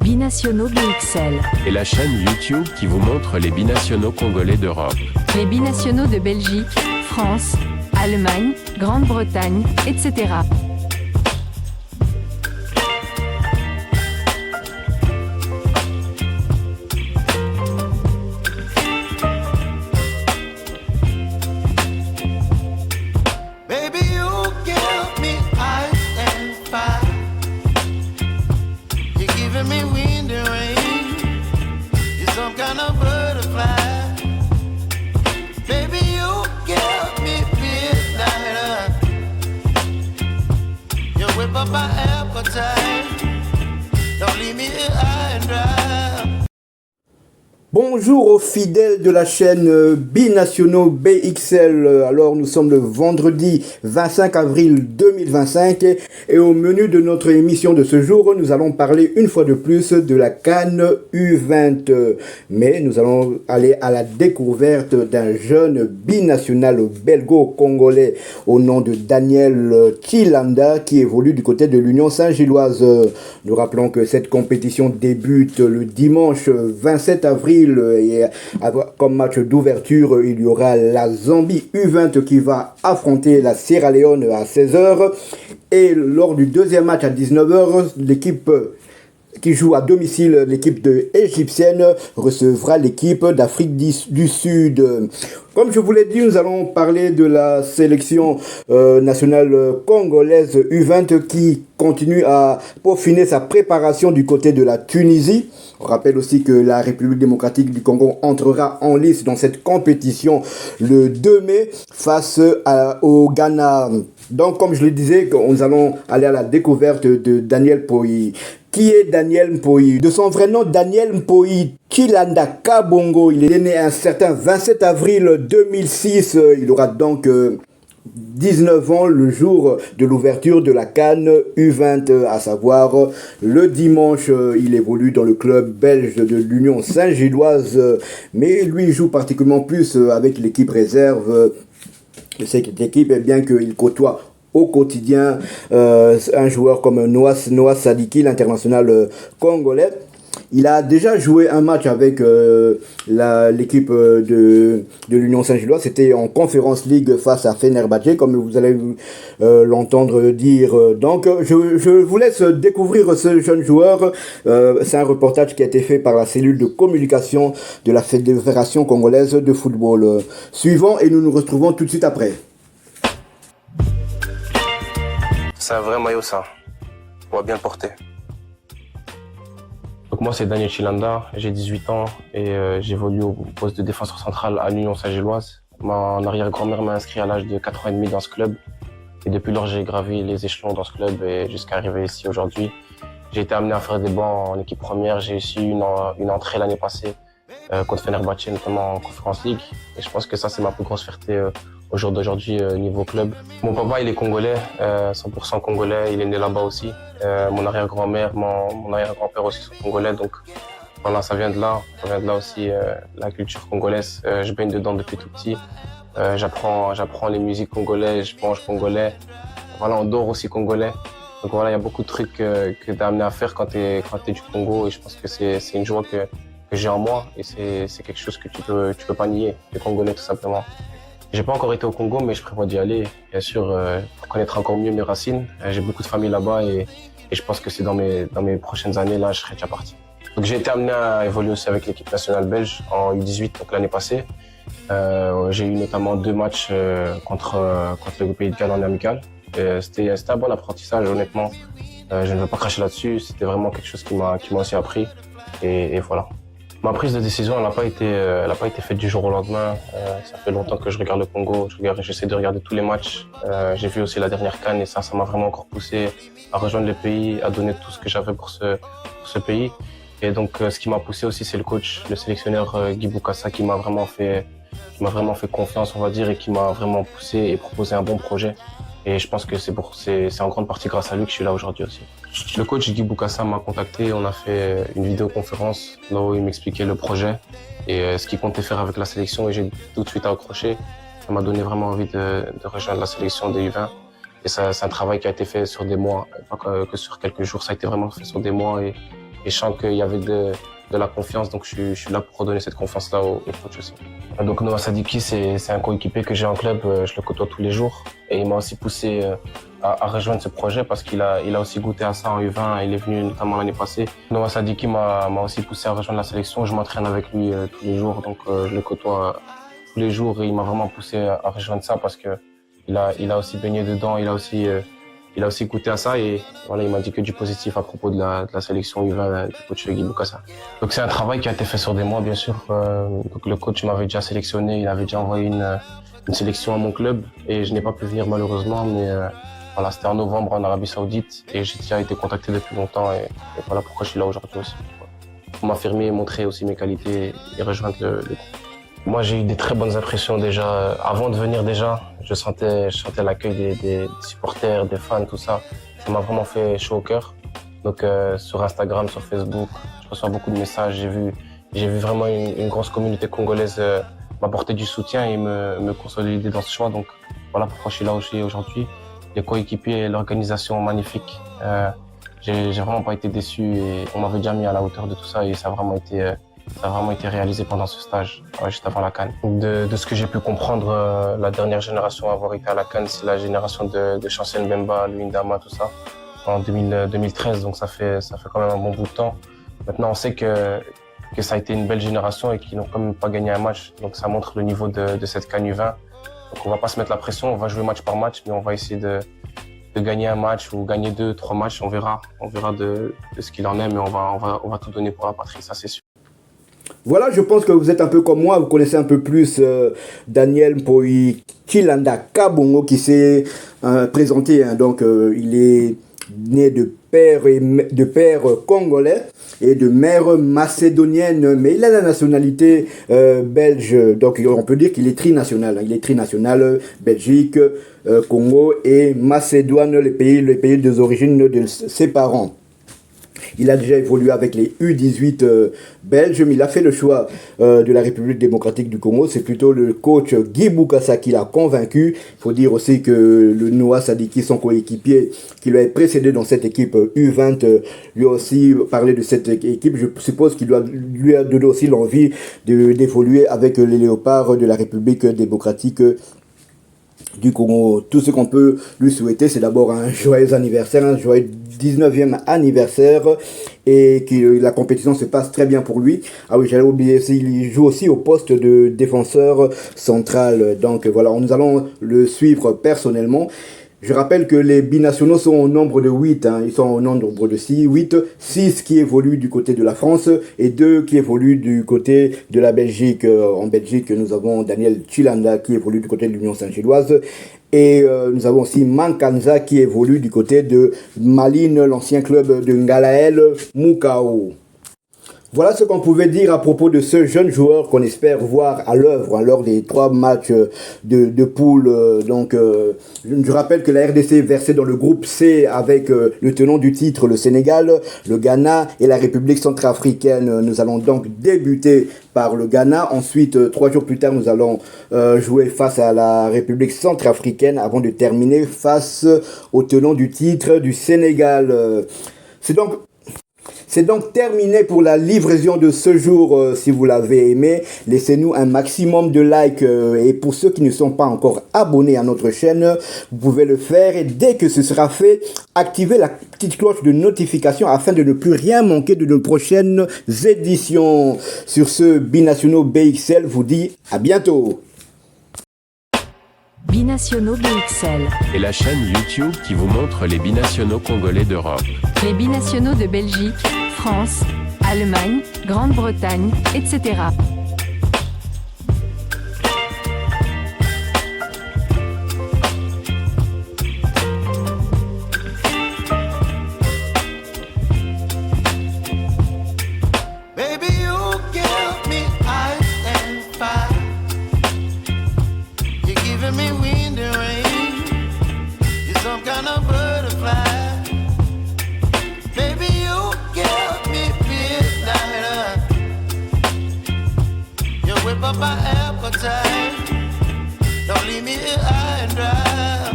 Binationaux BXL. Et la chaîne YouTube qui vous montre les binationaux congolais d'Europe. Les binationaux de Belgique, France, Allemagne, Grande-Bretagne, etc. Bonjour aux fidèles de la chaîne Binationaux BXL. Alors nous sommes le vendredi 25 avril 2025 et au menu de notre émission de ce jour, nous allons parler une fois de plus de la CAN U20. Mais nous allons aller à la découverte d'un jeune binational belgo-congolais au nom de Daniel Chilanda qui évolue du côté de l'Union Saint-Gilloise. Nous rappelons que cette compétition débute le dimanche 27 avril. Et comme match d'ouverture, il y aura la Zambie U20 qui va affronter la Sierra Leone à 16h. Et lors du deuxième match à 19h, l'équipe qui joue à domicile, l'équipe égyptienne, recevra l'équipe d'Afrique du Sud. Comme je vous l'ai dit, nous allons parler de la sélection nationale congolaise U20 qui continue à peaufiner sa préparation du côté de la Tunisie. On rappelle aussi que la République démocratique du Congo entrera en lice dans cette compétition le 2 mai face au Ghana. Donc, comme je le disais, nous allons aller à la découverte de Daniel Mpoyi. Qui est Daniel Mpoyi? De son vrai nom, Daniel Mpoyi Chilanda Kabongo. Il est né un certain 27 avril 2006. Il aura donc 19 ans le jour de l'ouverture de la CAN U20, à savoir le dimanche. Il évolue dans le club belge de l'Union Saint-Gilloise, mais lui joue particulièrement plus avec l'équipe réserve de cette équipe, bien qu'il côtoie au quotidien un joueur comme Noah Sadiki, l'international congolais. Il a déjà joué un match avec l'équipe de l'Union Saint-Gilloise. C'était en Conference League face à Fenerbahçe, comme vous allez l'entendre dire. Donc, je vous laisse découvrir ce jeune joueur. C'est un reportage qui a été fait par la cellule de communication de la Fédération congolaise de football. Suivant et nous nous retrouvons tout de suite après. C'est un vrai maillot, ça. On va bien le porter. Donc moi, c'est Daniel Chilanda, j'ai 18 ans et j'évolue au poste de défenseur central à l'Union Saint-Gilloise. Mon arrière-grand-mère m'a inscrit à l'âge de 4 ans et demi dans ce club. Et depuis lors, j'ai gravi les échelons dans ce club et jusqu'à arriver ici aujourd'hui. J'ai été amené à faire des bancs en équipe première. J'ai aussi eu une entrée l'année passée contre Fenerbahçe, notamment en Conference League. Et je pense que ça, c'est ma plus grosse fierté au jour d'aujourd'hui niveau club. Mon papa, il est congolais, 100% congolais, il est né là-bas aussi. Mon arrière-grand-mère, mon arrière-grand-père aussi sont congolais, donc voilà, ça vient de là aussi, la culture congolaise. Je baigne dedans depuis tout petit. J'apprends les musiques congolaises, je mange congolais. Voilà, on dort aussi congolais. Donc voilà, il y a beaucoup de trucs que t'es amené à faire quand t'es du Congo, et je pense que c'est une joie que j'ai en moi, et c'est quelque chose que tu peux pas nier, les Congolais tout simplement. J'ai pas encore été au Congo, mais je prévois d'y aller, bien sûr, pour connaître encore mieux mes racines. J'ai beaucoup de famille là-bas et je pense que c'est dans mes prochaines années, là, je serai déjà parti. Donc j'ai été amené à évoluer aussi avec l'équipe nationale belge en U18, donc l'année passée. J'ai eu notamment 2 matchs contre le pays de Galles en amical. C'était un bon apprentissage, honnêtement. Je ne veux pas cracher là-dessus, c'était vraiment quelque chose qui m'a aussi appris. Et voilà. Ma prise de décision, elle n'a pas été faite du jour au lendemain. Ça fait longtemps que je regarde le Congo. J'essaie de regarder tous les matchs. J'ai vu aussi la dernière CAN et ça m'a vraiment encore poussé à rejoindre le pays, à donner tout ce que j'avais pour ce pays. Et donc, ce qui m'a poussé aussi, c'est le coach, le sélectionneur Guy Boukassa, qui m'a vraiment fait confiance, on va dire, et qui m'a vraiment poussé et proposé un bon projet. Et je pense que c'est en grande partie grâce à lui que je suis là aujourd'hui aussi. Le coach Guy Boukassa m'a contacté, on a fait une vidéoconférence là où il m'expliquait le projet et ce qu'il comptait faire avec la sélection, et j'ai tout de suite accroché. Ça m'a donné vraiment envie de rejoindre la sélection des U20. Et ça, c'est un travail qui a été fait sur des mois, pas que sur quelques jours. Ça a été vraiment fait sur des mois et et je sens qu'il y avait de la confiance, donc je suis là pour redonner cette confiance-là au coach aussi. Donc Noah Sadiki, c'est un coéquipier que j'ai en club, je le côtoie tous les jours et il m'a aussi poussé à rejoindre ce projet parce qu'il a aussi goûté à ça en U20, il est venu notamment l'année passée. Noah Sadiki m'a aussi poussé à rejoindre la sélection, je m'entraîne avec lui tous les jours, donc je le côtoie tous les jours et il m'a vraiment poussé à rejoindre ça parce que il a aussi baigné dedans, il a aussi goûté à ça et voilà, il m'a dit que du positif à propos de la sélection U20 du coach Guy Bokassa. Donc c'est un travail qui a été fait sur des mois, bien sûr. Donc le coach m'avait déjà sélectionné, il avait déjà envoyé une sélection à mon club et je n'ai pas pu venir malheureusement, mais voilà, c'était en novembre en Arabie Saoudite et j'ai déjà été contacté depuis longtemps et voilà pourquoi je suis là aujourd'hui aussi. Pour m'affirmer, montrer aussi mes qualités et rejoindre le groupe. Moi, j'ai eu des très bonnes impressions déjà. Avant de venir déjà, je sentais l'accueil des supporters, des fans, tout ça. Ça m'a vraiment fait chaud au cœur. Donc sur Instagram, sur Facebook, je reçois beaucoup de messages. J'ai vu vraiment une grosse communauté congolaise m'apporter du soutien et me consolider dans ce choix. Donc voilà pourquoi je suis là aussi aujourd'hui. Les coéquipiers, l'organisation magnifique. J'ai vraiment pas été déçu et on m'avait déjà mis à la hauteur de tout ça et ça a vraiment été réalisé pendant ce stage, juste avant la CAN. De ce que j'ai pu comprendre, la dernière génération à avoir été à la CAN, c'est la génération de Chancel Mbemba, Louis Ndama, tout ça, en 2013, donc ça fait quand même un bon bout de temps. Maintenant, on sait que ça a été une belle génération et qu'ils n'ont quand même pas gagné un match, donc ça montre le niveau de cette CAN U20. Donc on va pas se mettre la pression, on va jouer match par match, mais on va essayer de gagner un match ou gagner 2-3 matchs, on verra de ce qu'il en est, mais on va tout donner pour la patrie, ça c'est sûr. Voilà, je pense que vous êtes un peu comme moi, vous connaissez un peu plus Daniel Chilanda Kabongo qui s'est présenté. Hein, donc, il est né de père congolais et de mère macédonienne, mais il a la nationalité belge. Donc, on peut dire qu'il est trinational. Hein, il est trinational, Belgique, Congo et Macédoine, les pays des origines de ses parents. Il a déjà évolué avec les U18 belges, mais il a fait le choix de la République démocratique du Congo. C'est plutôt le coach Guy Bokassa qui l'a convaincu. Il faut dire aussi que le Noah Sadiki, son coéquipier, qui lui a précédé dans cette équipe U20, lui a aussi parlé de cette équipe. Je suppose qu'il lui a donné aussi l'envie d'évoluer avec les léopards de la République démocratique du Congo. Tout ce qu'on peut lui souhaiter, c'est d'abord un joyeux anniversaire, un joyeux 19e anniversaire et que la compétition se passe très bien pour lui. Ah oui, j'allais oublier, il joue aussi au poste de défenseur central. Donc voilà, nous allons le suivre personnellement. Je rappelle que les binationaux sont au nombre de 8, hein. Ils sont au nombre de 6 qui évoluent du côté de la France et 2 qui évoluent du côté de la Belgique. En Belgique, nous avons Daniel Chilanda qui évolue du côté de l'Union Saint-Gilloise et nous avons aussi Mankanza qui évolue du côté de Malines, l'ancien club de Ngalael Mukao. Voilà ce qu'on pouvait dire à propos de ce jeune joueur qu'on espère voir à l'œuvre hein, lors des 3 matchs de poule. Je rappelle que la RDC est versée dans le groupe C avec le tenant du titre, le Sénégal, le Ghana et la République centrafricaine. Nous allons donc débuter par le Ghana. Ensuite, 3 jours plus tard, nous allons jouer face à la République centrafricaine avant de terminer face au tenant du titre du Sénégal. C'est donc terminé pour la livraison de ce jour. Si vous l'avez aimé, laissez-nous un maximum de likes. Et pour ceux qui ne sont pas encore abonnés à notre chaîne, vous pouvez le faire. Et dès que ce sera fait, activez la petite cloche de notification afin de ne plus rien manquer de nos prochaines éditions. Sur ce, Binationaux BXL vous dit à bientôt. Binationaux BXL. Et la chaîne YouTube qui vous montre les binationaux congolais d'Europe. Les binationaux de Belgique, France, Allemagne, Grande-Bretagne, etc. My appetite, don't leave me here high and dry.